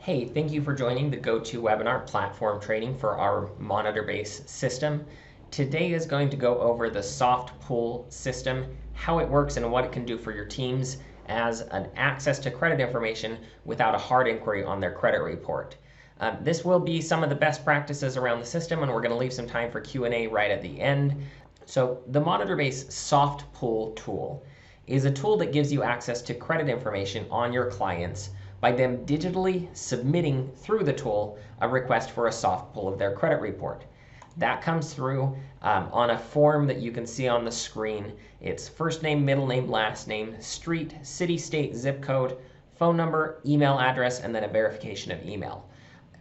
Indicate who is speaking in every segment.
Speaker 1: Hey, thank you for joining the GoToWebinar platform training for our MonitorBase system. Today is going to go over the SoftPull system, how it works and what it can do for your teams as an access to credit information without a hard inquiry on their credit report. This will be some of the best practices around the system, and we're going to leave some time for Q&A right at the end. So the MonitorBase SoftPull tool is a tool that gives you access to credit information on your clients by them digitally submitting through the tool a request for a soft pull of their credit report. That comes through on a form that you can see on the screen. It's first name, middle name, last name, street, city, state, zip code, phone number, email address, and then a verification of email.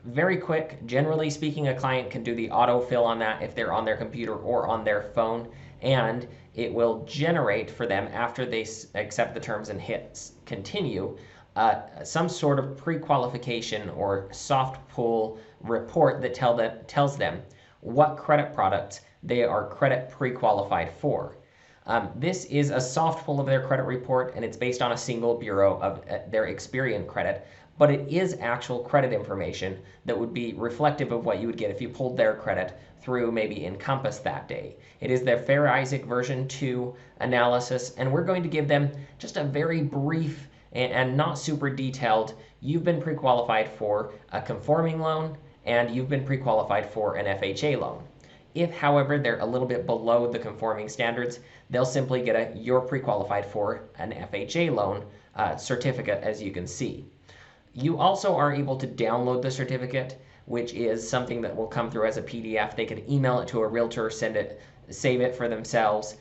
Speaker 1: Very quick. Generally speaking, a client can do the autofill on that if they're on their computer or on their phone, and it will generate for them after they accept the terms and hit continue some sort of pre-qualification or soft pull report that tells them what credit products they are credit pre-qualified for. This is a soft pull of their credit report, and it's based on a single bureau of their Experian credit, but it is actual credit information that would be reflective of what you would get if you pulled their credit through maybe Encompass that day. It is their Fair Isaac version 2 analysis, and we're going to give them just a very brief and not super detailed, you've been pre-qualified for a conforming loan and you've been pre-qualified for an FHA loan. If, however, they're a little bit below the conforming standards, they'll simply get a you're pre-qualified for an FHA loan certificate, as you can see. You also are able to download the certificate, which is something that will come through as a PDF. They could email it to a realtor, save it for themselves.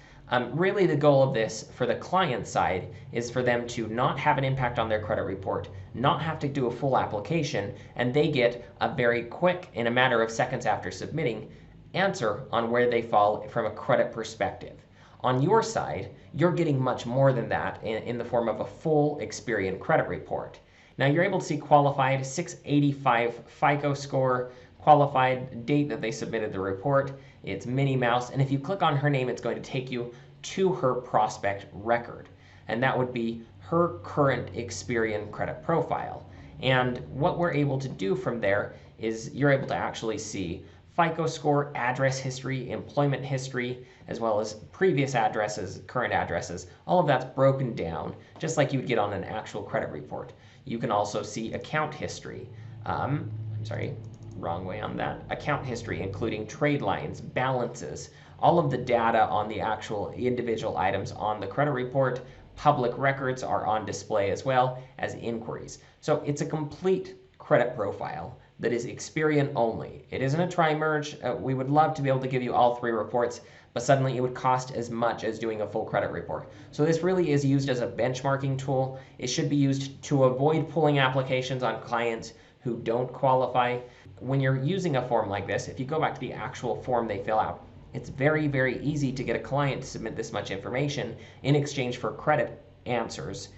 Speaker 1: Really, the goal of this for the client side is for them to not have an impact on their credit report, not have to do a full application, and they get a very quick, in a matter of seconds after submitting, answer on where they fall from a credit perspective. On your side, you're getting much more than that in the form of a full Experian credit report. Now, you're able to see qualified, 685 FICO score, qualified, date that they submitted the report, it's Minnie Mouse, and if you click on her name, it's going to take you to her prospect record, and that would be her current Experian credit profile. And what we're able to do from there is you're able to actually see FICO score, address history, employment history, as well as previous addresses, current addresses. All of that's broken down, just like you would get on an actual credit report. You can also see account history. I'm sorry, wrong way on that. Account history, including trade lines, balances, all of the data on the actual individual items on the credit report. Public records are on display as well as inquiries. So it's a complete credit profile that is Experian only. It isn't a tri-merge. We would love to be able to give you all three reports, but suddenly it would cost as much as doing a full credit report. So this really is used as a benchmarking tool. It should be used to avoid pulling applications on clients who don't qualify. When you're using a form like this, if you go back to the actual form they fill out, it's very, very easy to get a client to submit this much information in exchange for credit answers,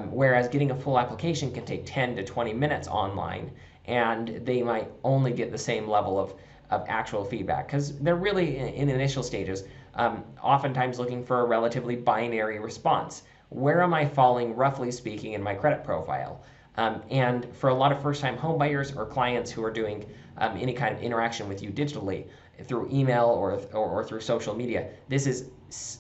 Speaker 1: whereas getting a full application can take 10 to 20 minutes online, and they might only get the same level of actual feedback because they're really, in initial stages, oftentimes looking for a relatively binary response. Where am I falling, roughly speaking, in my credit profile? And for a lot of first-time homebuyers or clients who are doing any kind of interaction with you digitally through email or through social media, this is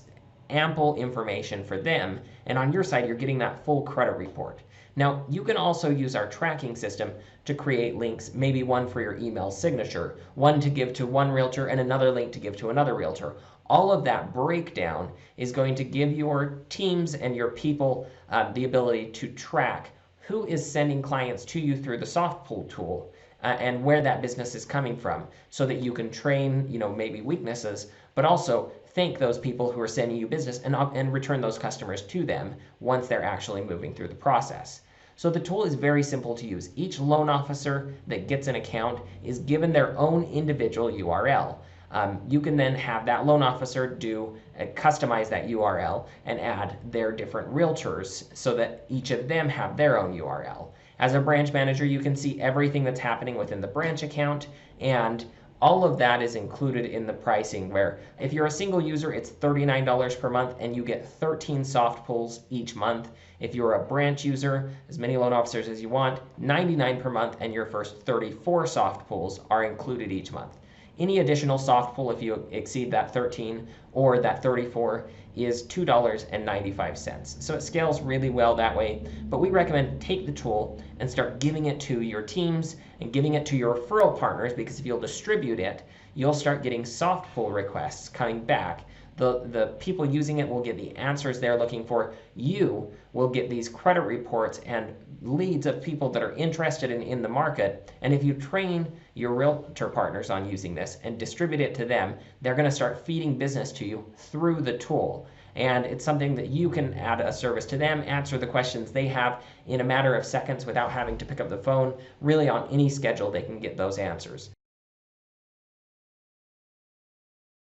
Speaker 1: ample information for them. And on your side, you're getting that full credit report. Now, you can also use our tracking system to create links, maybe one for your email signature, one to give to one realtor and another link to give to another realtor. All of that breakdown is going to give your teams and your people the ability to track who is sending clients to you through the SoftPull tool and where that business is coming from, so that you can train, maybe weaknesses, but also thank those people who are sending you business and return those customers to them once they're actually moving through the process. So the tool is very simple to use. Each loan officer that gets an account is given their own individual URL. You can then have that loan officer customize that URL and add their different realtors so that each of them have their own URL. As a branch manager, you can see everything that's happening within the branch account, and All of that is included in the pricing, where if you're a single user, it's $39 per month and you get 13 soft pulls each month. If you're a branch user, as many loan officers as you want, $99 per month, and your first 34 soft pulls are included each month. Any additional soft pull, if you exceed that 13 or that 34, is $2.95. So it scales really well that way. But we recommend take the tool and start giving it to your teams and giving it to your referral partners, because if you'll distribute it, you'll start getting soft pull requests coming back. The people using it will get the answers they're looking for. You will get these credit reports and leads of people that are interested in the market. And if you train your realtor partners on using this and distribute it to them, they're going to start feeding business to you through the tool. And it's something that you can add a service to them, answer the questions they have in a matter of seconds without having to pick up the phone. Really, on any schedule, they can get those answers.